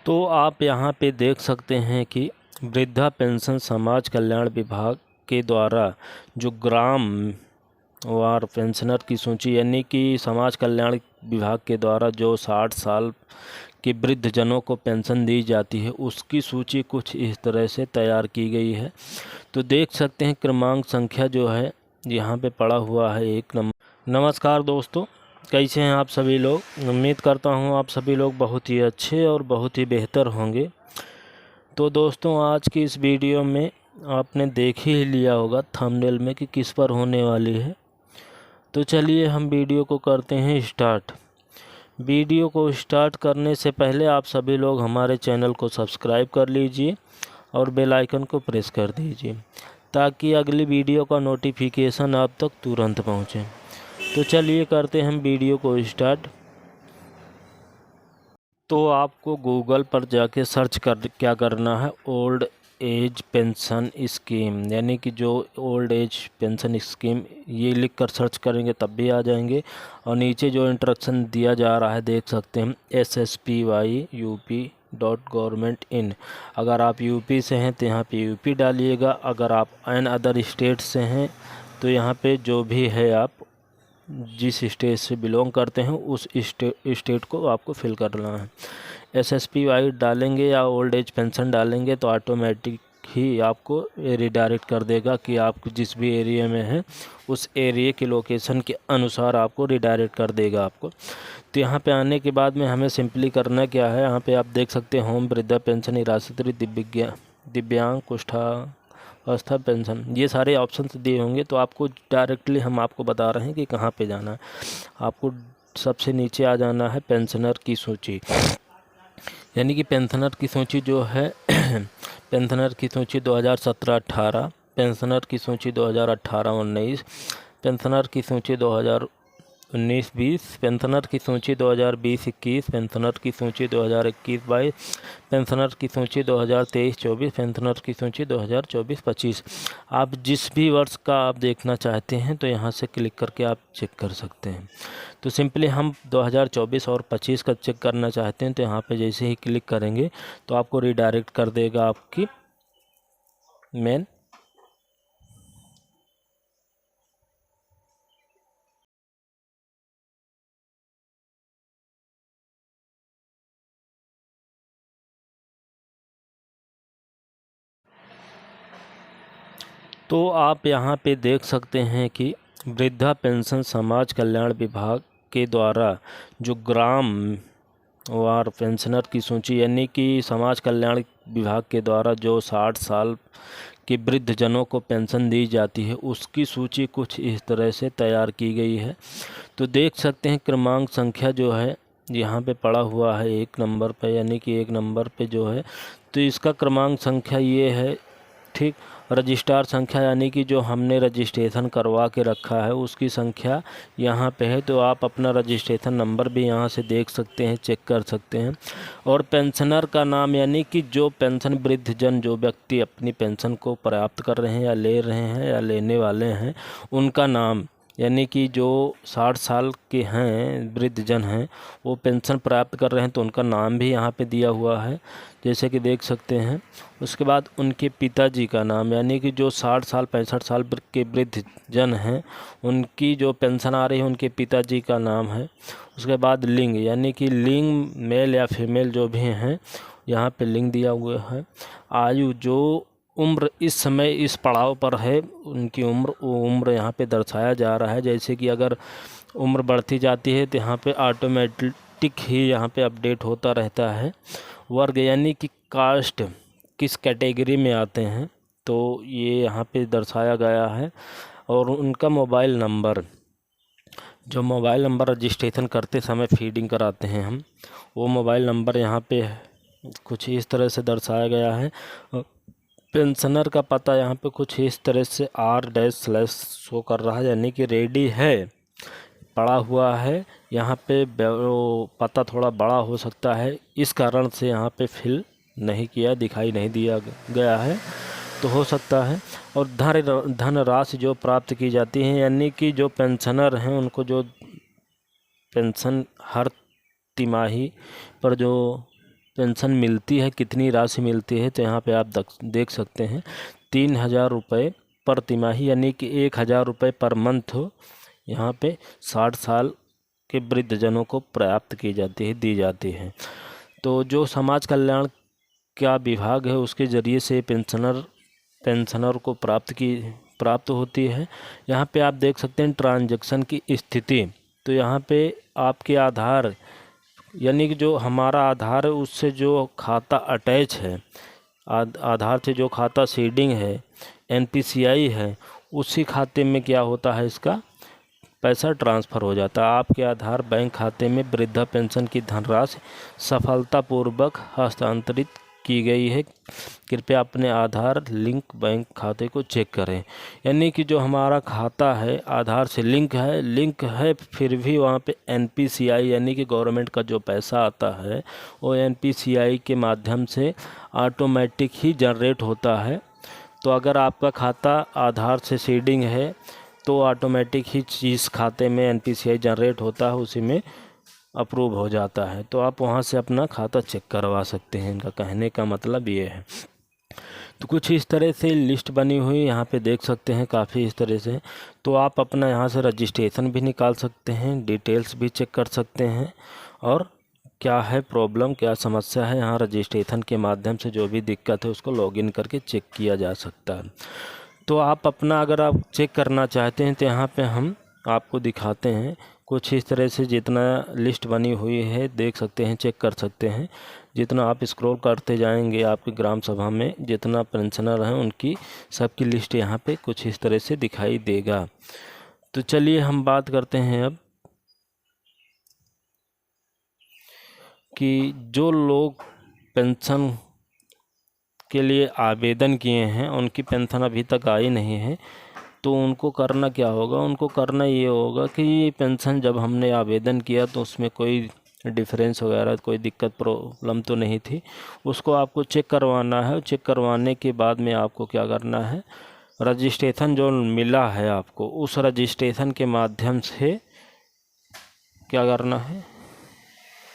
तो आप यहाँ पे देख सकते हैं कि वृद्धा पेंशन समाज कल्याण विभाग के द्वारा जो ग्राम वार पेंशनर की सूची यानी कि समाज कल्याण विभाग के द्वारा जो 60 साल के वृद्धजनों को पेंशन दी जाती है उसकी सूची कुछ इस तरह से तैयार की गई है। तो देख सकते हैं क्रमांक संख्या जो है यहाँ पे पड़ा हुआ है 1 नंबर। नमस्कार दोस्तों, कैसे हैं आप सभी लोग। उम्मीद करता हूँ आप सभी लोग बहुत ही अच्छे और बहुत ही बेहतर होंगे। तो दोस्तों, आज की इस वीडियो में आपने देख ही लिया होगा थंबनेल में कि किस पर होने वाली है। तो चलिए हम वीडियो को करते हैं स्टार्ट। वीडियो को स्टार्ट करने से पहले आप सभी लोग हमारे चैनल को सब्सक्राइब कर लीजिए और बेल आइकन को प्रेस कर दीजिए ताकि अगली वीडियो का नोटिफिकेशन आप तक तुरंत पहुंचे। तो चलिए करते हैं हम वीडियो को स्टार्ट। तो आपको गूगल पर जाके सर्च क्या करना है, ओल्ड एज पेंशन स्कीम, यानी कि जो ओल्ड एज पेंशन स्कीम ये लिख कर सर्च करेंगे तब भी आ जाएंगे। और नीचे जो इंस्ट्रक्शन दिया जा रहा है देख सकते हैं SSPYUP.Government.in। अगर आप यूपी से हैं तो यहाँ पे यूपी डालिएगा, अगर आप एन अदर स्टेट से हैं तो यहाँ पे जो भी है आप जिस स्टेट से बिलोंग करते हैं उस स्टेट को आपको फिल करना है। SSPY डालेंगे या ओल्ड एज पेंशन डालेंगे तो ऑटोमेटिक ही आपको रिडायरेक्ट कर देगा कि आप जिस भी एरिया में हैं उस एरिया की लोकेशन के अनुसार आपको रिडायरेक्ट कर देगा आपको। तो यहाँ पे आने के बाद में हमें सिंपली करना क्या है, यहाँ पे आप देख सकते हैं होम वृद्धा पेंशन, निराश्रित दिव्यांग कुष्ठावस्था पेंशन, ये सारे ऑप्शंस दिए होंगे। तो आपको डायरेक्टली हम आपको बता रहे हैं कि कहाँ पे जाना है। आपको सबसे नीचे आ जाना है पेंशनर की सूची, यानी कि पेंशनर की सूची जो है पेंशनर की सूची 2017-18, पेंशनर की सूची 2018-19, पेंशनर की सूची 2019-20, पेंशनर की सूची 2020-21, पेंशनर की सूची 2021-22, पेंशनर की सूची 2023-24, पेंशनर की सूची 2024-25। आप जिस भी वर्ष का आप देखना चाहते हैं तो यहाँ से क्लिक करके आप चेक कर सकते हैं। तो सिंपली हम 2024 और 25 का चेक करना चाहते हैं तो यहाँ पे जैसे ही क्लिक करेंगे तो आपको रिडायरेक्ट कर देगा आपकी मेन तो आप यहाँ पे देख सकते हैं कि वृद्धा पेंशन समाज कल्याण विभाग के द्वारा जो ग्राम वार पेंशनर की सूची यानी कि समाज कल्याण विभाग के द्वारा जो 60 साल के वृद्धजनों को पेंशन दी जाती है उसकी सूची कुछ इस तरह से तैयार की गई है। तो देख सकते हैं क्रमांक संख्या जो है यहाँ पे पड़ा हुआ है 1 नंबर पे, यानी कि 1 नंबर पे जो है तो इसका क्रमांक संख्या ये है, ठीक। रजिस्ट्रार संख्या यानी कि जो हमने रजिस्ट्रेशन करवा के रखा है उसकी संख्या यहाँ पे है। तो आप अपना रजिस्ट्रेशन नंबर भी यहाँ से देख सकते हैं, चेक कर सकते हैं। और पेंशनर का नाम यानी कि जो पेंशन वृद्धजन जो व्यक्ति अपनी पेंशन को प्राप्त कर रहे हैं या ले रहे हैं या लेने वाले हैं उनका नाम, यानी कि जो 60 साल के हैं वृद्धजन हैं वो पेंशन प्राप्त कर रहे हैं तो उनका नाम भी यहाँ पे दिया हुआ है जैसे कि देख सकते हैं। उसके बाद उनके पिताजी का नाम, यानी कि जो 60 साल 65 साल के वृद्धजन हैं उनकी जो पेंशन आ रही है उनके पिताजी का नाम है। उसके बाद लिंग, यानी कि लिंग मेल या फीमेल जो भी हैं यहाँ पे लिंग दिया हुआ है। आयु, जो उम्र इस समय इस पड़ाव पर है उनकी उम्र, वो उम्र यहाँ पे दर्शाया जा रहा है। जैसे कि अगर उम्र बढ़ती जाती है तो यहाँ पे ऑटोमेटिक ही यहाँ पे अपडेट होता रहता है। वर्ग, यानी कि कास्ट, किस कैटेगरी में आते हैं तो ये यहाँ पे दर्शाया गया है। और उनका मोबाइल नंबर, जो मोबाइल नंबर रजिस्ट्रेशन करते समय फीडिंग कराते हैं हम, वो मोबाइल नंबर यहाँ पे कुछ इस तरह से दर्शाया गया है। पेंशनर का पता यहाँ पे कुछ इस तरह से R- शो कर रहा है, यानी कि रेडी है, पड़ा हुआ है। यहाँ पे पता थोड़ा बड़ा हो सकता है इस कारण से यहाँ पे फिल नहीं किया, दिखाई नहीं दिया गया है तो हो सकता है। और धन राशि जो प्राप्त की जाती है, यानी कि जो पेंशनर हैं उनको जो पेंशन हर तिमाही पर जो पेंशन मिलती है, कितनी राशि मिलती है, तो यहाँ पे आप देख सकते हैं 3,000 रुपये पर तिमाही, यानी कि 1,000 रुपये पर मंथ यहाँ पे 60 साल के वृद्धजनों को प्राप्त की जाती है, दी जाती है। तो जो समाज कल्याण का विभाग है उसके ज़रिए से पेंशनर को प्राप्त होती है। यहाँ पे आप देख सकते हैं ट्रांजैक्शन की स्थिति। तो यहाँ पे आपके आधार, यानी कि जो हमारा आधार है उससे जो खाता अटैच है, आधार से जो खाता सीडिंग है, NPCI है, उसी खाते में क्या होता है, इसका पैसा ट्रांसफ़र हो जाता है। आपके आधार बैंक खाते में वृद्धा पेंशन की धनराशि सफलतापूर्वक हस्तांतरित की गई है। कृपया अपने आधार लिंक बैंक खाते को चेक करें। यानी कि जो हमारा खाता है आधार से लिंक है, फिर भी वहाँ पे NPCI यानी कि गवर्नमेंट का जो पैसा आता है वो NPCI के माध्यम से ऑटोमेटिक ही जनरेट होता है। तो अगर आपका खाता आधार से सीडिंग है तो ऑटोमेटिक ही जिस खाते में NPCI जनरेट होता है उसी में अप्रूव हो जाता है। तो आप वहाँ से अपना खाता चेक करवा सकते हैं। इनका कहने का मतलब ये है। तो कुछ इस तरह से लिस्ट बनी हुई यहाँ पे देख सकते हैं, काफ़ी इस तरह से। तो आप अपना यहाँ से रजिस्ट्रेशन भी निकाल सकते हैं, डिटेल्स भी चेक कर सकते हैं, और क्या है प्रॉब्लम, क्या समस्या है, यहाँ रजिस्ट्रेशन के माध्यम से जो भी दिक्कत है उसको लॉगिन करके चेक किया जा सकता है। तो आप अपना अगर आप चेक करना चाहते हैं तो यहाँ पे हम आपको दिखाते हैं कुछ इस तरह से। जितना लिस्ट बनी हुई है देख सकते हैं, चेक कर सकते हैं। जितना आप स्क्रॉल करते जाएंगे आपकी ग्राम सभा में जितना पेंशनर हैं उनकी सबकी लिस्ट यहाँ पे कुछ इस तरह से दिखाई देगा। तो चलिए हम बात करते हैं अब कि जो लोग पेंशन के लिए आवेदन किए हैं उनकी पेंशन अभी तक आई नहीं है, तो उनको करना क्या होगा। उनको करना ये होगा कि पेंशन जब हमने आवेदन किया तो उसमें कोई डिफरेंस वगैरह कोई दिक्कत प्रॉब्लम तो नहीं थी, उसको आपको चेक करवाना है। चेक करवाने के बाद में आपको क्या करना है, रजिस्ट्रेशन जो मिला है आपको उस रजिस्ट्रेशन के माध्यम से क्या करना है,